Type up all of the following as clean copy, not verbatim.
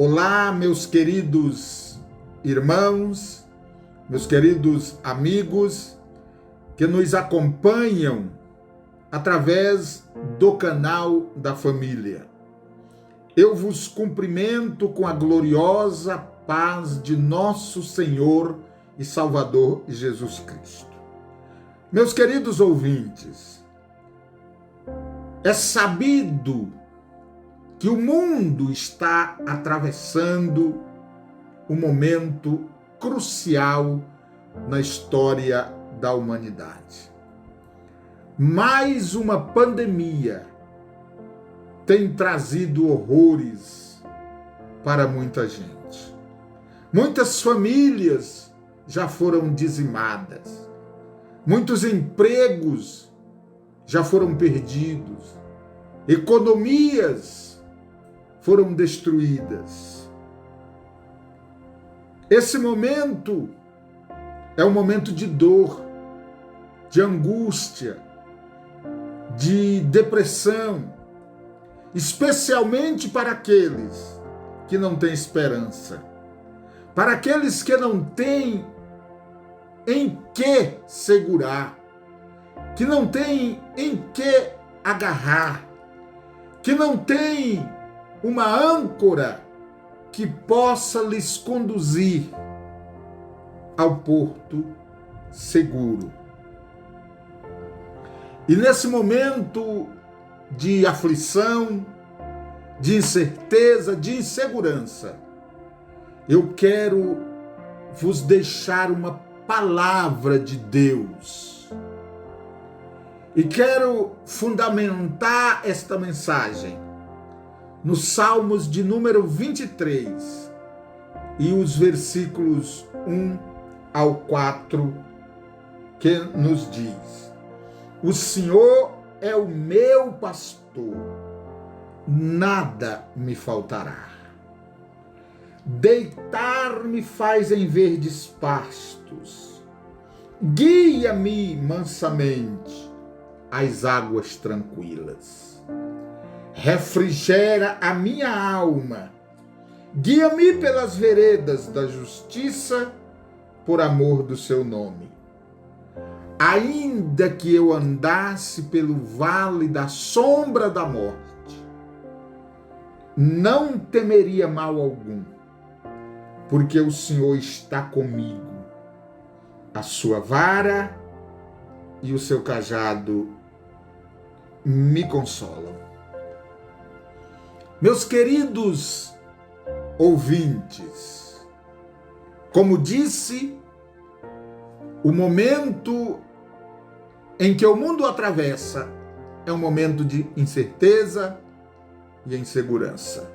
Olá, meus queridos irmãos, meus queridos amigos que nos acompanham através do canal da família. Eu vos cumprimento com a gloriosa paz de nosso Senhor e Salvador Jesus Cristo. Meus queridos ouvintes, é sabido que o mundo está atravessando um momento crucial na história da humanidade. Mais uma pandemia tem trazido horrores para muita gente. Muitas famílias já foram dizimadas. Muitos empregos já foram perdidos. Economias foram destruídas. Esse momento é um momento de dor, de angústia, de depressão, especialmente para aqueles que não têm esperança, para aqueles que não têm em que segurar, que não têm em que agarrar, que não têm uma âncora que possa lhes conduzir ao porto seguro. E nesse momento de aflição, de incerteza, de insegurança, eu quero vos deixar uma palavra de Deus. E quero fundamentar esta mensagem nos Salmos de número 23 e os versículos 1 ao 4, que nos diz: O Senhor é o meu pastor, nada me faltará. Deitar-me faz em verdes pastos, guia-me mansamente às águas tranquilas. Refrigera a minha alma, guia-me pelas veredas da justiça, por amor do seu nome. Ainda que eu andasse pelo vale da sombra da morte, não temeria mal algum, porque o Senhor está comigo. A sua vara e o seu cajado me consolam. Meus queridos ouvintes, como disse, o momento em que o mundo atravessa é um momento de incerteza e insegurança.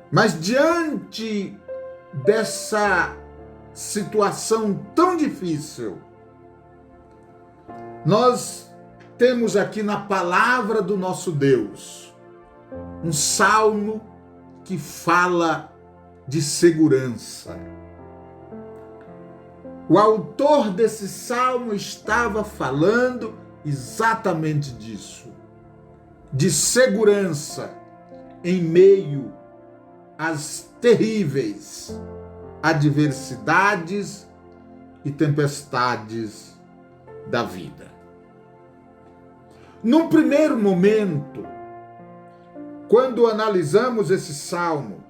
Mas diante dessa situação tão difícil, nós temos aqui na palavra do nosso Deus um salmo que fala de segurança. O autor desse salmo estava falando exatamente disso, de segurança em meio às terríveis adversidades e tempestades da vida. Num primeiro momento, quando analisamos esse salmo,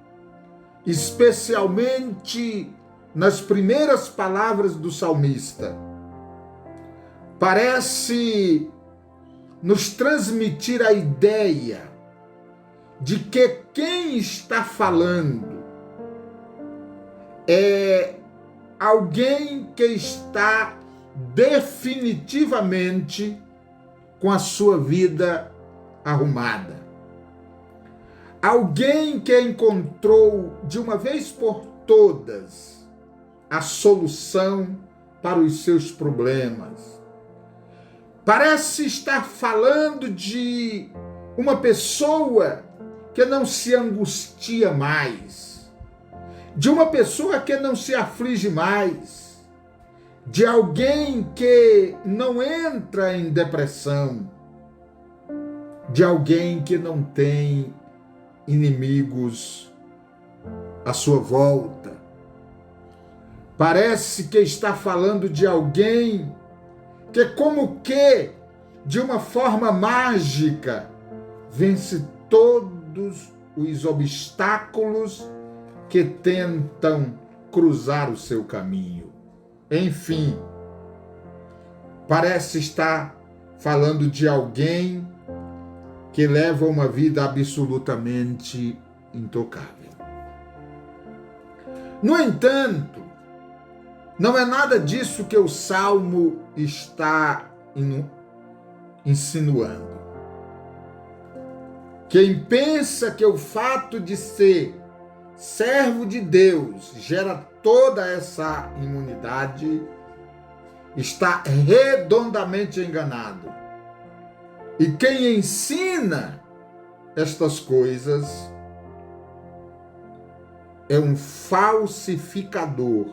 especialmente nas primeiras palavras do salmista, parece nos transmitir a ideia de que quem está falando é alguém que está definitivamente com a sua vida arrumada. Alguém que encontrou de uma vez por todas a solução para os seus problemas. Parece estar falando de uma pessoa que não se angustia mais, de uma pessoa que não se aflige mais, de alguém que não entra em depressão, de alguém que não tem inimigos à sua volta. Parece que está falando de alguém que, como que, de uma forma mágica, vence todos os obstáculos que tentam cruzar o seu caminho. Enfim, parece estar falando de alguém que leva uma vida absolutamente intocável. No entanto, não é nada disso que o Salmo está insinuando. Quem pensa que o fato de ser servo de Deus gera toda essa imunidade está redondamente enganado. E quem ensina estas coisas é um falsificador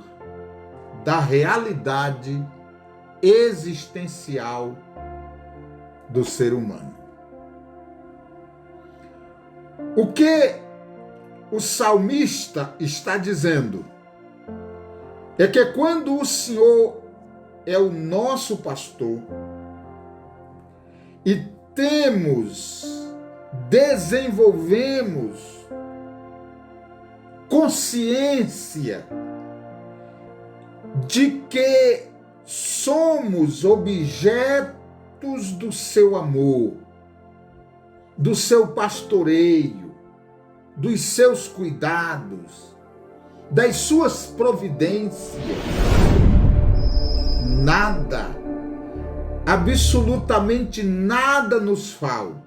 da realidade existencial do ser humano. O que o salmista está dizendo é que quando o Senhor é o nosso pastor e desenvolvemos consciência de que somos objetos do seu amor, do seu pastoreio, dos seus cuidados, das suas providências. Nada, absolutamente nada nos falta.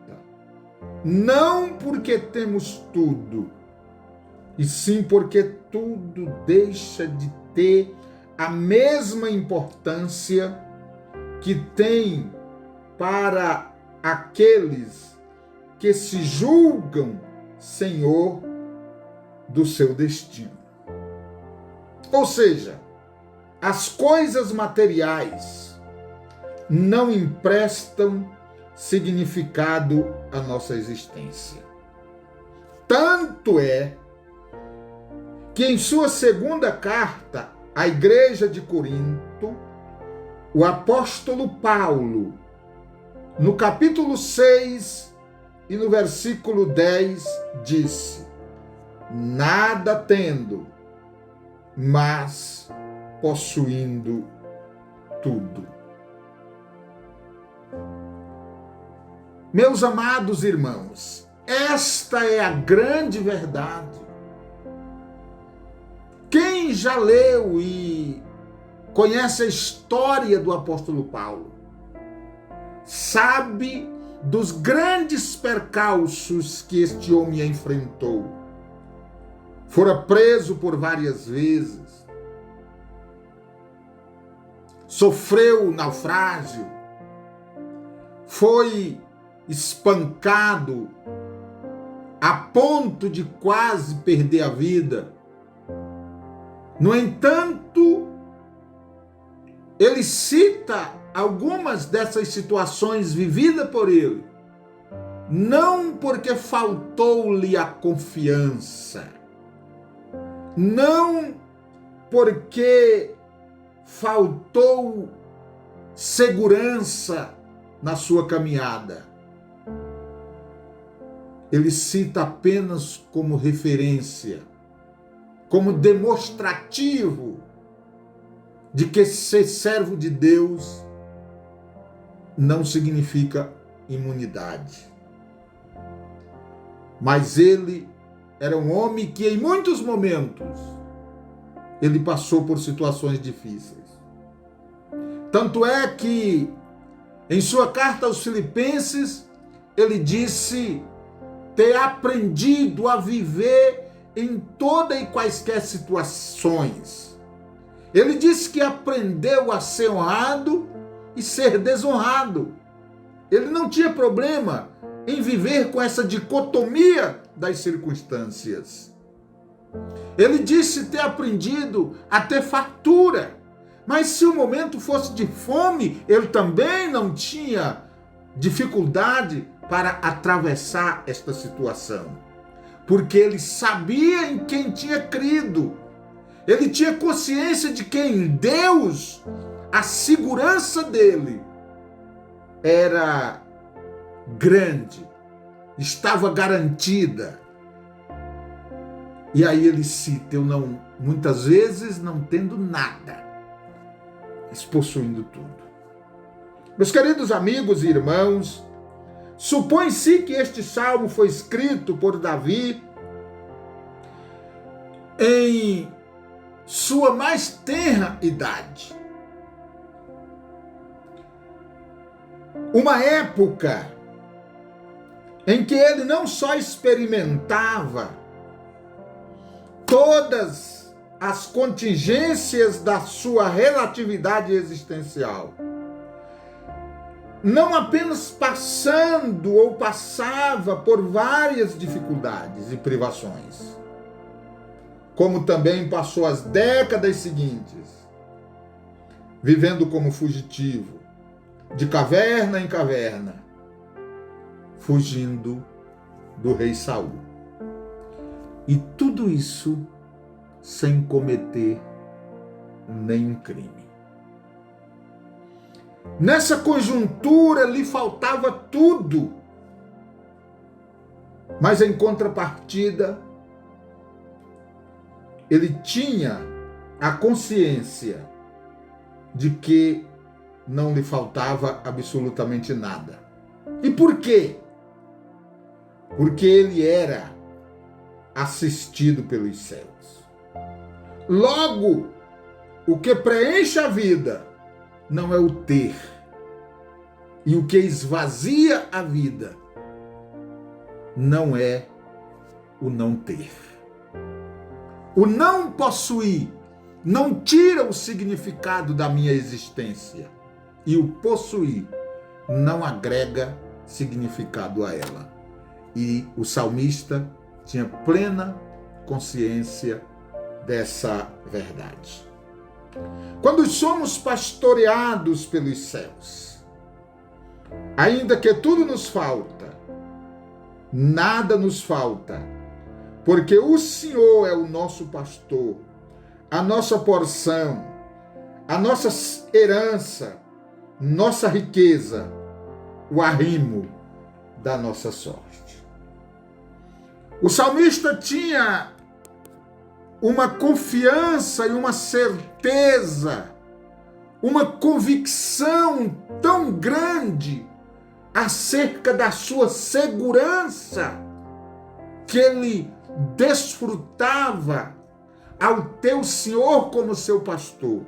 Não porque temos tudo, e sim porque tudo deixa de ter a mesma importância que tem para aqueles que se julgam senhor do seu destino. Ou seja, as coisas materiais não emprestam significado à nossa existência. Tanto é que em sua segunda carta à igreja de Corinto, o apóstolo Paulo, no capítulo 6 e no versículo 10, disse: nada tendo, mas possuindo tudo. Meus amados irmãos, esta é a grande verdade. Quem já leu e conhece a história do apóstolo Paulo sabe dos grandes percalços que este homem enfrentou. Fora preso por várias vezes, sofreu naufrágio, foi espancado a ponto de quase perder a vida. No entanto, ele cita algumas dessas situações vividas por ele, não porque faltou-lhe a confiança, não porque faltou segurança na sua caminhada. Ele cita apenas como referência, como demonstrativo de que ser servo de Deus não significa imunidade. Mas ele era um homem que em muitos momentos ele passou por situações difíceis. Tanto é que em sua carta aos Filipenses ele disse ter aprendido a viver em toda e quaisquer situações. Ele disse que aprendeu a ser honrado e ser desonrado. Ele não tinha problema em viver com essa dicotomia das circunstâncias. Ele disse ter aprendido a ter fartura, mas se o momento fosse de fome, ele também não tinha dificuldade para atravessar esta situação. porque ele sabia em quem tinha crido. Ele tinha consciência de que em Deus a segurança dele era grande, estava garantida. E aí ele cita: eu não, muitas vezes não tendo nada, mas possuindo tudo. Meus queridos amigos e irmãos, supõe-se que este salmo foi escrito por Davi em sua mais tenra idade. Uma época em que ele não só experimentava todas as contingências da sua relatividade existencial, não apenas passando ou passava por várias dificuldades e privações, como também passou as décadas seguintes, vivendo como fugitivo, de caverna em caverna, fugindo do rei Saul. E tudo isso sem cometer nenhum crime. Nessa conjuntura lhe faltava tudo, mas em contrapartida, ele tinha a consciência de que não lhe faltava absolutamente nada. E por quê? Porque ele era assistido pelos céus. Logo, o que preenche a vida não é o ter, e o que esvazia a vida não é o não ter. O não possuir não tira o significado da minha existência, e o possuir não agrega significado a ela. E o salmista tinha plena consciência dessa verdade. Quando somos pastoreados pelos céus, ainda que tudo nos falta, nada nos falta, porque o Senhor é o nosso pastor, a nossa porção, a nossa herança, nossa riqueza, o arrimo da nossa sorte. O salmista tinha uma confiança e uma certeza, uma convicção tão grande acerca da sua segurança, que ele desfrutava ao ter o Senhor como seu pastor,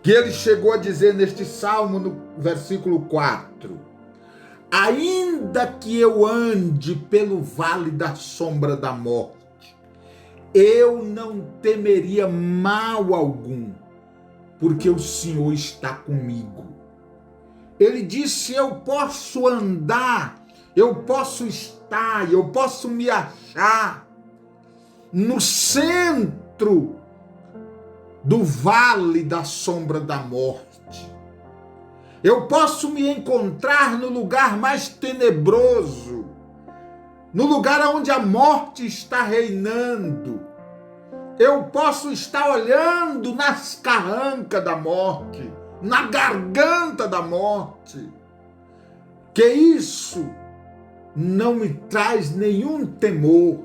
que ele chegou a dizer neste salmo, no versículo 4, ainda que eu ande pelo vale da sombra da morte, eu não temeria mal algum, porque o Senhor está comigo. Ele disse: eu posso andar, eu posso estar, eu posso me achar no centro do vale da sombra da morte. Eu posso me encontrar no lugar mais tenebroso, no lugar onde a morte está reinando. Eu posso estar olhando nas carrancas da morte, na garganta da morte, que isso não me traz nenhum temor,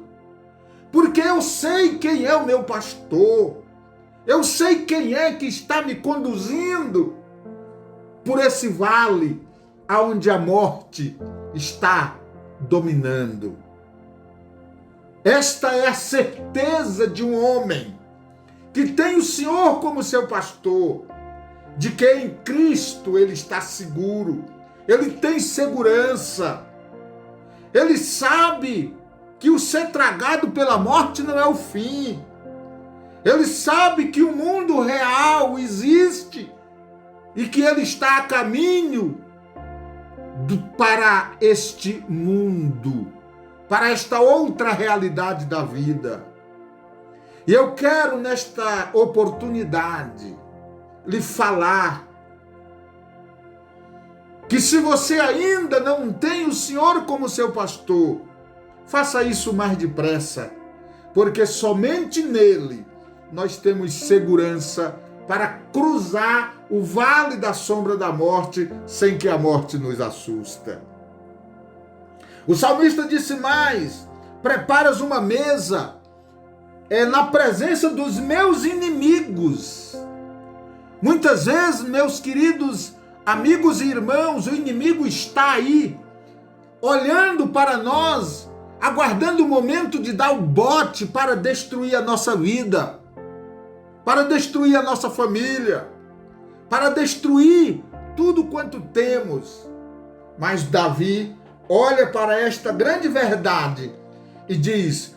porque eu sei quem é o meu pastor, eu sei quem é que está me conduzindo por esse vale aonde a morte está dominando. Esta é a certeza de um homem que tem o Senhor como seu pastor, de que em Cristo ele está seguro, ele tem segurança, ele sabe que o ser tragado pela morte não é o fim, ele sabe que o mundo real existe e que ele está a caminho para este mundo, para esta outra realidade da vida. E eu quero, nesta oportunidade, lhe falar que se você ainda não tem o Senhor como seu pastor, faça isso mais depressa, porque somente nele nós temos segurança para cruzar o vale da sombra da morte sem que a morte nos assusta. O salmista disse mais: preparas uma mesa na presença dos meus inimigos. Muitas vezes, meus queridos amigos e irmãos, o inimigo está aí, olhando para nós, aguardando o momento de dar o bote para destruir a nossa vida, para destruir a nossa família, para destruir tudo quanto temos. Mas Davi olha para esta grande verdade e diz: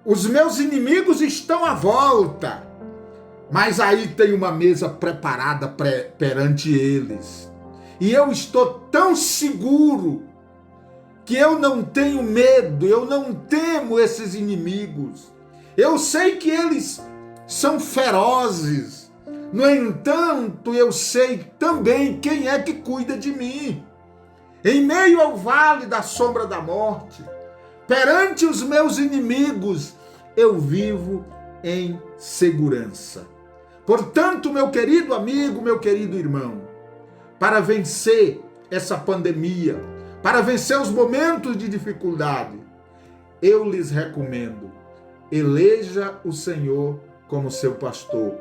os meus inimigos estão à volta, mas aí tem uma mesa preparada perante eles. E eu estou tão seguro que eu não tenho medo, eu não temo esses inimigos. Eu sei que eles são ferozes. No entanto, eu sei também quem é que cuida de mim. Em meio ao vale da sombra da morte, perante os meus inimigos, eu vivo em segurança. Portanto, meu querido amigo, meu querido irmão, para vencer essa pandemia, para vencer os momentos de dificuldade, eu lhes recomendo: eleja o Senhor como seu pastor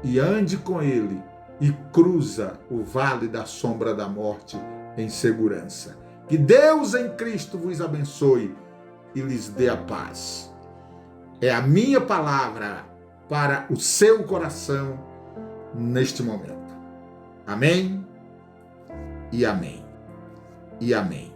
e ande com ele e cruza o vale da sombra da morte em segurança. Que Deus em Cristo vos abençoe e lhes dê a paz. É a minha palavra para o seu coração neste momento. Amém e amém e amém.